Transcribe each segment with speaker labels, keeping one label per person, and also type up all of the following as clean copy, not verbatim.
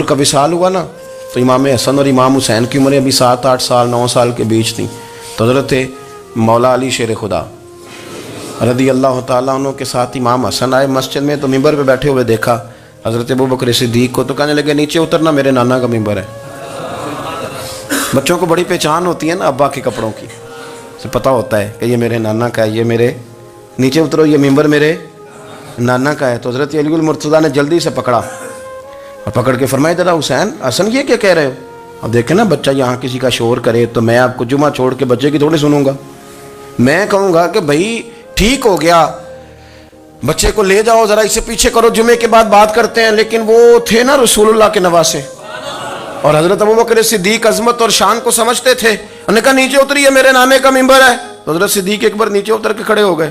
Speaker 1: کا وصال ہوا نا تو امام حسن اور امام حسین کی عمریں ابھی 7-8 سال 9 سال کے بیچ تھیں. تو حضرت مولا علی شیر خدا رضی اللہ تعالیٰ عنہ کے ساتھ امام حسن آئے مسجد میں. تو ممبر پہ بیٹھے ہوئے دیکھا حضرت ابوبکر صدیق کو, تو کہنے لگے نیچے اترنا, میرے نانا کا ممبر ہے. بچوں کو بڑی پہچان ہوتی ہے نا ابا کے کپڑوں کی, سے پتہ ہوتا ہے کہ یہ میرے نانا کا ہے, یہ میرے نیچے اترو, یہ ممبر میرے نانا کا ہے. تو حضرت علی المرتضیٰ نے جلدی سے پکڑا اور پکڑ کے فرمایا ذرا حسین حسن یہ کیا کہہ رہے ہو؟ اب دیکھیں نا بچہ یہاں کسی کا شور کرے تو میں آپ کو جمعہ چھوڑ کے بچے کی تھوڑی سنوں گا. میں کہوں گا کہ بھائی ٹھیک ہو گیا, بچے کو لے جاؤ ذرا اسے پیچھے کرو, جمعے کے بعد بات کرتے ہیں. لیکن وہ تھے نا رسول اللہ کے نواسے, اور حضرت ابوبکر صدیق عظمت اور شان کو سمجھتے تھے. انہوں نے کہا نیچے اتریے, میرے نانے کا ممبر ہے. تو حضرت صدیق ایک بار نیچے اتر کے کھڑے ہو گئے.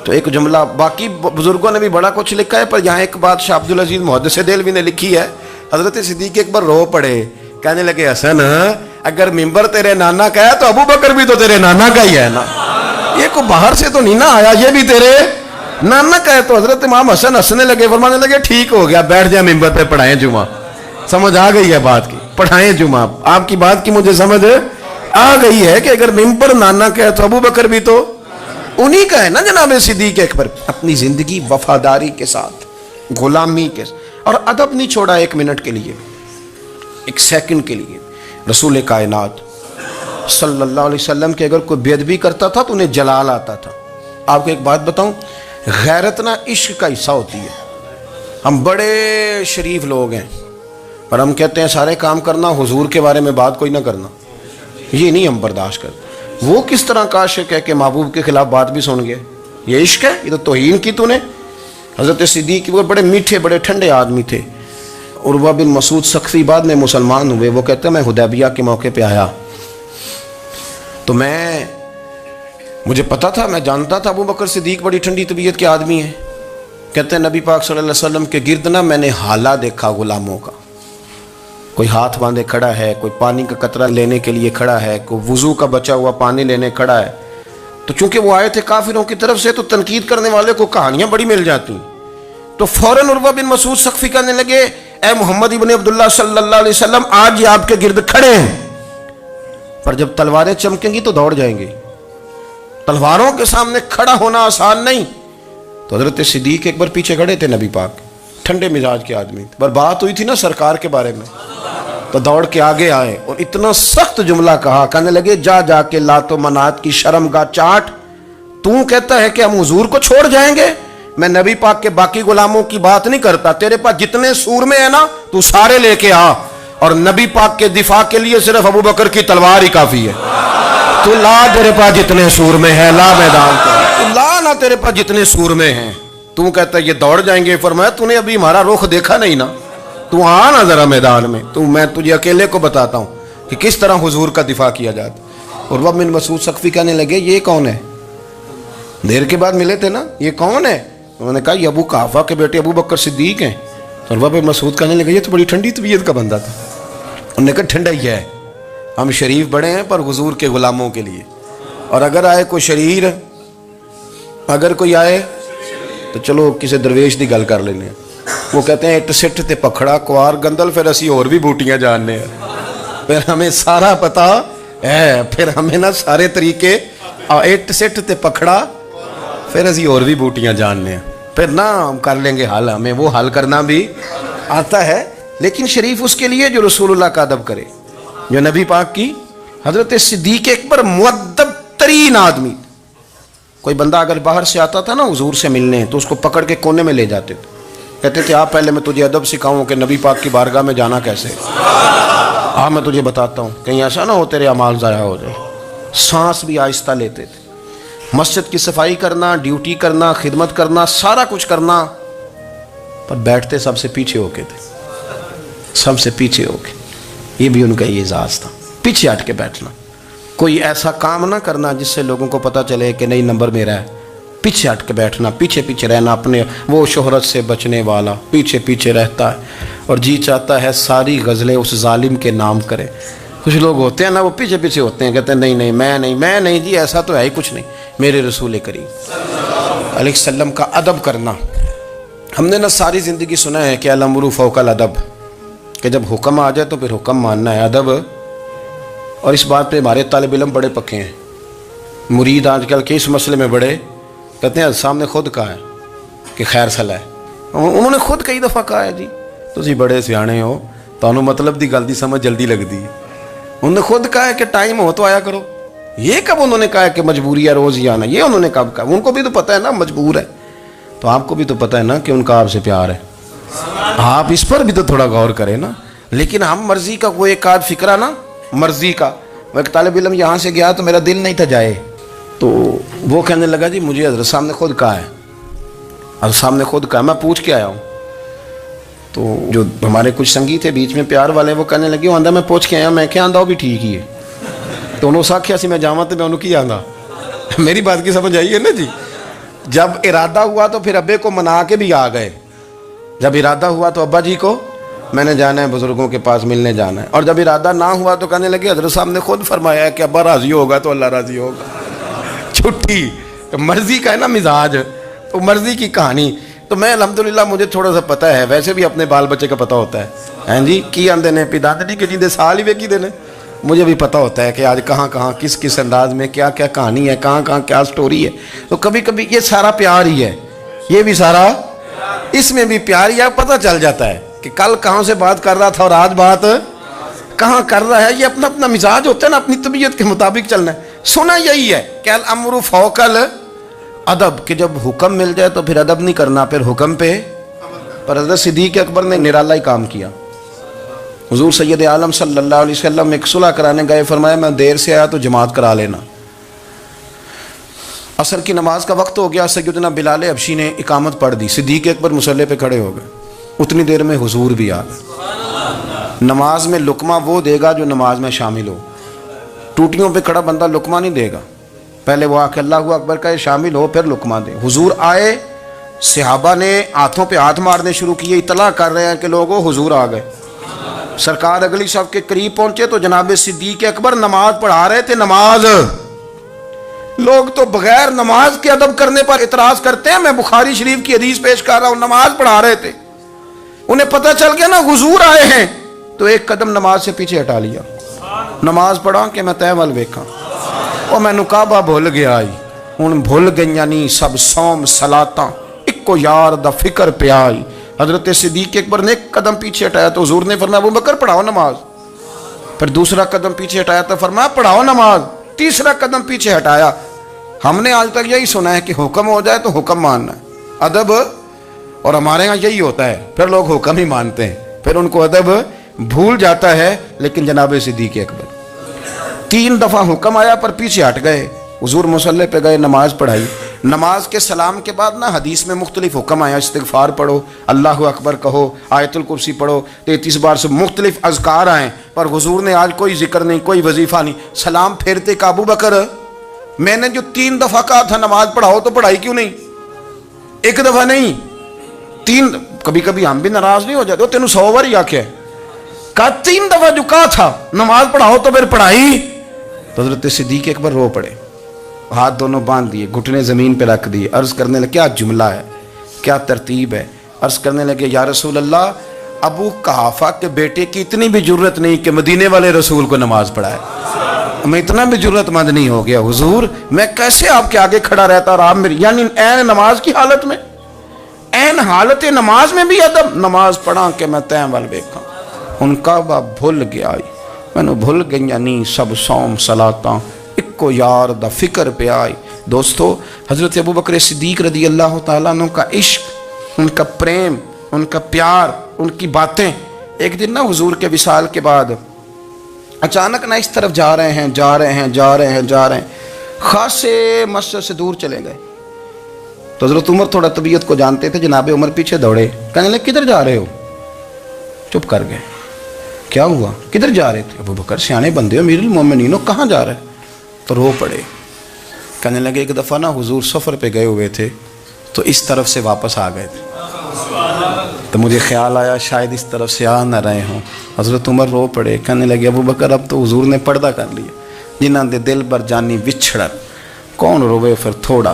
Speaker 1: تو ایک جملہ, باقی بزرگوں نے بھی بڑا کچھ لکھا ہے, پر یہاں ایک بات شاہ عبدالعزیز محدث دہلوی نے لکھی ہے. حضرت صدیق ایک بار رو پڑے, کہنے لگے حسن اگر ممبر تیرے نانا کا ہے تو ابوبکر بھی تو تیرے نانا کا ہی ہے نا, یہ کو باہر سے تو نہیں نا آیا, یہ بھی تیرے نانا کا ہے. تو حضرت امام حسن ہنسنے لگے, فرمانے لگے ٹھیک ہو گیا, بیٹھ جائے ممبر پہ, پڑھائیں جمعہ. سمجھ آ گئی ہے بات کی, پڑھائیں جمعہ. آپ کی بات کی مجھے سمجھ آ گئی ہے کہ اگر ممبر نانا کا ہے تو ابوبکر بھی تو انہی کا ہے نا جناب صدیق اکبر. اپنی زندگی وفاداری کے ساتھ, غلامی کے ساتھ, اور ادب نہیں چھوڑا ایک منٹ کے لیے, ایک سیکنڈ کے لیے. رسول کائنات صلی اللہ علیہ وسلم کے اگر کوئی بے ادبی کرتا تھا تو انہیں جلال آتا تھا. آپ کو ایک بات بتاؤں, غیرت نہ عشق کا حصہ ہوتی ہے. ہم بڑے شریف لوگ ہیں پر ہم کہتے ہیں سارے کام کرنا, حضور کے بارے میں بات کوئی نہ کرنا, یہ نہیں ہم برداشت کرتے. وہ کس طرح کا عاشق ہے کہ محبوب کے خلاف بات بھی سن گئے؟ یہ عشق ہے, یہ تو توہین کی تو نے. حضرت صدیق وہ بڑے میٹھے بڑے ٹھنڈے آدمی تھے. عروہ بن مسعود ثقفی بعد میں مسلمان ہوئے. وہ کہتے ہیں میں حدیبیہ کے موقع پہ آیا تو مجھے پتا تھا, میں جانتا تھا ابوبکر صدیق بڑی ٹھنڈی طبیعت کے آدمی ہیں. کہتے ہیں نبی پاک صلی اللہ علیہ وسلم کے گرد نا میں نے حالہ دیکھا غلاموں کا, کوئی ہاتھ باندھے کھڑا ہے, کوئی پانی کا قطرہ لینے کے لیے کھڑا ہے, کوئی وضو کا بچا ہوا پانی لینے کھڑا ہے. تو چونکہ وہ آئے تھے کافروں کی طرف سے تو تنقید کرنے والے کو کہانیاں بڑی مل جاتی. تو فوراً عروہ بن مسعود ثقفی کہنے لگے اے محمد ابن عبداللہ صلی اللہ علیہ وسلم, آج یہ آپ کے گرد کھڑے ہیں, پر جب تلواریں چمکیں گی تو دوڑ جائیں گے. تلواروں کے سامنے کھڑا ہونا آسان نہیں. تو حضرت صدیق ایک بار پیچھے کھڑے تھے, نبی پاک ٹھنڈے مزاج کے آدمی, پر بات ہوئی تھی نا سرکار کے بارے میں, تو دوڑ کے آگے آئے اور اتنا سخت جملہ کہا. کہنے لگے جا کے لات و منات کی شرم گاہ چاٹ, تو کہتا ہے کہ ہم حضور کو چھوڑ جائیں گے؟ میں نبی پاک کے باقی غلاموں کی بات نہیں کرتا, تیرے پاس جتنے سور میں ہے نا تو سارے لے کے آ, اور نبی پاک کے دفاع کے لیے صرف ابوبکر کی تلوار ہی کافی ہے. تو لا, تیرے پاس جتنے سور میں ہے لا میدان کا, تو لا نا تیرے پاس جتنے سور میں ہیں. تو کہتا ہے یہ دوڑ جائیں گے. فرمایا تو نے ابھی ہمارا رخ دیکھا نہیں نا, تو آ نا ذرا میدان میں, تو میں تجھے اکیلے کو بتاتا ہوں کہ کس طرح حضور کا دفاع کیا جاتا. عروہ بن مسعود ثقفی کہنے لگے یہ کون ہے؟ دیر کے بعد ملے تھے نا, یہ کون ہے؟ انہوں نے کہا یہ ابو قحافہ کے بیٹے ابو بکر صدیق ہیں. عروہ بن مسعود کہنے لگے یہ تو بڑی ٹھنڈی طبیعت کا بندہ تھا. انہوں نے کہا ٹھنڈا ہی ہے, ہم شریف بڑے ہیں پر حضور کے غلاموں کے لیے, اور اگر آئے کوئی شریر, اگر کوئی آئے تو چلو کسی درویش دی گل کر لینے ہیں. وہ کہتے ہیں اٹ سٹ تے پکھڑا کوار گندل, پھر اسی اور بھی بوٹیاں جاننے ہیں, پھر ہمیں سارا پتا ہے, پھر ہمیں نا سارے طریقے, اٹ سٹ تے پکھڑا پھر اسی اور بھی بوٹیاں جاننے ہیں, پھر نا ہم کر لیں گے حل, ہمیں وہ حل کرنا بھی آتا ہے. لیکن شریف اس کے لیے جو رسول اللہ کا ادب کرے, جو نبی پاک کی. حضرت صدیق اکبر مؤدب ترین آدمی. کوئی بندہ اگر باہر سے آتا تھا نا حضور سے ملنے تو اس کو پکڑ کے کونے میں لے جاتے تھے, کہتے تھے آپ پہلے میں تجھے ادب سکھاؤں کہ نبی پاک کی بارگاہ میں جانا کیسے, میں تجھے بتاتا ہوں, کہیں ایسا نہ ہو تیرے اعمال ضائع ہو جائے. سانس بھی آہستہ لیتے تھے. مسجد کی صفائی کرنا, ڈیوٹی کرنا, خدمت کرنا, سارا کچھ کرنا, پر بیٹھتے سب سے پیچھے ہو کے تھے, سب سے پیچھے ہو کے. یہ بھی ان کا یہ اعزاز تھا, پیچھے ہٹ کے بیٹھنا. کوئی ایسا کام نہ کرنا جس سے لوگوں کو پتہ چلے کہ نہیں نمبر میرا ہے. پیچھے ہٹ کے بیٹھنا, پیچھے پیچھے رہنا. اپنے وہ شہرت سے بچنے والا پیچھے پیچھے رہتا ہے اور جی چاہتا ہے ساری غزلیں اس ظالم کے نام کرے. کچھ لوگ ہوتے ہیں نا وہ پیچھے پیچھے ہوتے ہیں, کہتے ہیں نہیں میں نہیں جی, ایسا تو ہے ہی کچھ نہیں. میرے رسول کریم علیہ السلام کا ادب کرنا. ہم نے نا ساری زندگی سنا ہے کہ الامر فوق الادب, کہ جب حکم آ جائے تو پھر حکم ماننا ہے، ادب. اور اس بات پہ ہمارے طالب علم بڑے پکے ہیں. مرید آج کل کے اس مسئلے میں بڑے کہتے ہیں صاحب نے خود کہا ہے کہ خیر صلاح ہے. انہوں نے خود کئی دفعہ کہا ہے جی تسی بڑے سیانے ہو، تانوں مطلب دی گل دی سمجھ جلدی لگتی ہے. انہوں نے خود کہا ہے کہ ٹائم ہو تو آیا کرو. یہ کب انہوں نے کہا ہے کہ مجبوری ہے روز ہی آنا؟ یہ انہوں نے کب کہا؟ ان کو بھی تو پتہ ہے نا مجبور ہے. تو آپ کو بھی تو پتہ ہے نا کہ ان کا آپ سے پیار ہے. آپ اس پر بھی تو تھوڑا غور کریں نا. لیکن ہم مرضی کا کوئی ایک آدھ فکرہ نا، مرضی کا. وہ ایک طالب علم یہاں سے گیا تو میرا دل نہیں تھا جائے، تو وہ کہنے لگا جی مجھے حضرت صاحب نے خود کہا ہے، حضرت صاحب نے خود کہا. میں پوچھ کے آیا ہوں. تو جو ہمارے کچھ سنگی تھے بیچ میں پیار والے، وہ کہنے لگے آندہ میں پوچھ کے آیا. میں کیا آندہ وہ بھی ٹھیک ہی ہے. تو انہوں نے آخیا سی میں جاواں تو میں انہوں کی آندہ. میری بات کی سمجھ آئی ہے نا جی. جب ارادہ ہوا تو پھر ابے کو منا کے بھی آ گئے. جب ارادہ ہوا تو ابا جی کو میں نے جانا ہے، بزرگوں کے پاس ملنے جانا ہے. اور جب ارادہ نہ ہوا تو کہنے لگے حضرت صاحب نے خود فرمایا ہے کہ ابا راضی ہوگا تو اللہ راضی ہوگا. چھٹی مرضی کا ہے نا مزاج، تو مرضی کی کہانی. تو میں الحمدللہ مجھے تھوڑا سا پتہ ہے، ویسے بھی اپنے بال بچے کا پتہ ہوتا ہے. ہاں جی کی آندے نے پیداندنی کے جیندے سال ہی ویکھی دے نے. مجھے بھی پتہ ہوتا ہے کہ آج کہاں کہاں کس کس انداز میں کیا کیا کہانی ہے، کہاں کہاں کیا سٹوری ہے. تو کبھی کبھی یہ سارا پیار ہی ہے، یہ بھی سارا اس میں بھی پیار ہی ہے. پتہ چل جاتا ہے کہ کل کہاں سے بات کر رہا تھا اور آج بات کہاں کر رہا ہے. یہ اپنا اپنا مزاج ہوتا ہے نا، اپنی طبیعت کے مطابق چلنا ہے. سنا یہی ہے کہ الامر فوق الادب، کہ جب حکم مل جائے تو پھر ادب نہیں کرنا، پھر حکم پہ. پر حضرت صدیق اکبر نے نرالا ہی کام کیا. حضور سید عالم صلی اللہ علیہ وسلم ایک صلح کرانے گئے، فرمایا میں دیر سے آیا تو جماعت کرا لینا. عصر کی نماز کا وقت ہو گیا، سیدنا بلال حبشی نے اقامت پڑھ دی. صدیق اکبر مصلی پہ کھڑے ہو گئے. اتنی دیر میں حضور بھی آ گئے. نماز میں لقمہ وہ دے گا جو نماز میں شامل ہو. ٹوٹیوں پہ کھڑا بندہ لقمہ نہیں دے گا، پہلے وہ آ کے اللہ اکبر کا شامل ہو پھر لقمہ دے. حضور آئے، صحابہ نے ہاتھوں پہ ہاتھ مارنے شروع کیے، اطلاع کر رہے ہیں کہ لوگوں حضور آ گئے. سرکار اگلی صف کے قریب پہنچے تو جناب صدیق اکبر نماز پڑھا رہے تھے. نماز لوگ تو بغیر نماز کے ادب کرنے پر اعتراض کرتے ہیں. میں بخاری شریف کی حدیث پیش کر رہا ہوں، نماز پڑھا رہے تھے. انہیں پتہ چل گیا نا حضور آئے ہیں، تو ایک قدم نماز سے پیچھے ہٹا لیا. نماز پڑھا کہ میں تہ ول ویکھاں، او میں کعبہ بھول گیا آئی. ہن بھول گئیاں نہیں سب صوم صلاتاں، اکو یار دا فکر پہ آئی. حضرت صدیق اکبر نے ایک قدم پیچھے ہٹایا تو حضور نے فرمایا ابو بکر پڑھاؤ نماز. پھر دوسرا قدم پیچھے ہٹایا تو فرمایا پڑھاؤ نماز. تیسرا قدم پیچھے ہٹایا. ہم نے آج تک یہی سنا ہے کہ حکم ہو جائے تو حکم ماننا ہے، ادب. اور ہمارے ہاں یہی ہوتا ہے، پھر لوگ حکم ہی مانتے ہیں، پھر ان کو ادب بھول جاتا ہے. لیکن جناب صدیق اکبر 3 دفعہ حکم آیا پر پیچھے ہٹ گئے. حضور مصلی پہ گئے، نماز پڑھائی. نماز کے سلام کے بعد نا حدیث میں مختلف حکم آیا، استغفار پڑھو، اللہ اکبر کہو، آیت الکرسی پڑھو، 33 بار سے مختلف اذکار آئیں. پر حضور نے آج کوئی ذکر نہیں، کوئی وظیفہ نہیں. سلام پھیرتے کہ ابو بکر میں نے جو 3 دفعہ کہا تھا نماز پڑھاؤ تو پڑھائی کیوں نہیں؟ ایک دفعہ نہیں 3. کبھی کبھی ہم بھی ناراض نہیں ہو جاتے، تینوں 100 بار ہی آکھیا ہے، کہا 3 دفعہ جو کہا تھا نماز پڑھاؤ تو پھر پڑھائی. تو حضرت صدیق اکبر رو پڑے، ہاتھ دونوں باندھ دیے، گھٹنے زمین پہ رکھ دیے. عرض کرنے لگے کیا جملہ ہے، کیا ترتیب ہے. عرض کرنے لگے یا رسول اللہ، ابو قحافہ کے بیٹے کی اتنی بھی جرت نہیں کہ مدینے والے رسول کو نماز پڑھائے. میں اتنا بھی جرت مند نہیں ہو گیا حضور، میں کیسے آپ کے آگے کھڑا رہتا اور آپ میری، یعنی عین نماز کی حالت میں، عین حالت نماز میں بھی ادب. نماز پڑھا کہ میں تیں ول ویکھاں. ان کعبہ بھول گیا میں نے بھول گئی نہیں سب صوم صلاتاں، اکو یار دا فکر پہ آئی. دوستو حضرت ابو بکر صدیق رضی اللہ تعالیٰ عنہ کا عشق، ان کا پریم، ان کا پیار، ان کی باتیں. ایک دن نا حضور کے وصال کے بعد اچانک نہ اس طرف جا رہے ہیں، خاصے مسجد سے دور چلے گئے. تو حضرت عمر تھوڑا طبیعت کو جانتے تھے، جناب عمر پیچھے دوڑے، کہنے لگے کدھر جا رہے ہو؟ چپ کر گئے. کیا ہوا، کدھر جا رہے تھے؟ ابو بکر سیانے بندے ہو، امیر المومنین ہو، کہاں جا رہے؟ تو رو پڑے. کہنے لگے ایک دفعہ نا حضور سفر پہ گئے ہوئے تھے تو اس طرف سے واپس آ گئے تھے، تو مجھے خیال آیا شاید اس طرف سے آ نہ رہے ہوں. حضرت عمر رو پڑے. کہنے لگے ابو بکر اب تو حضور نے پردہ کر لیا، جنہاں دے دل بر جانی وچھڑ، کون روے پھر تھوڑا.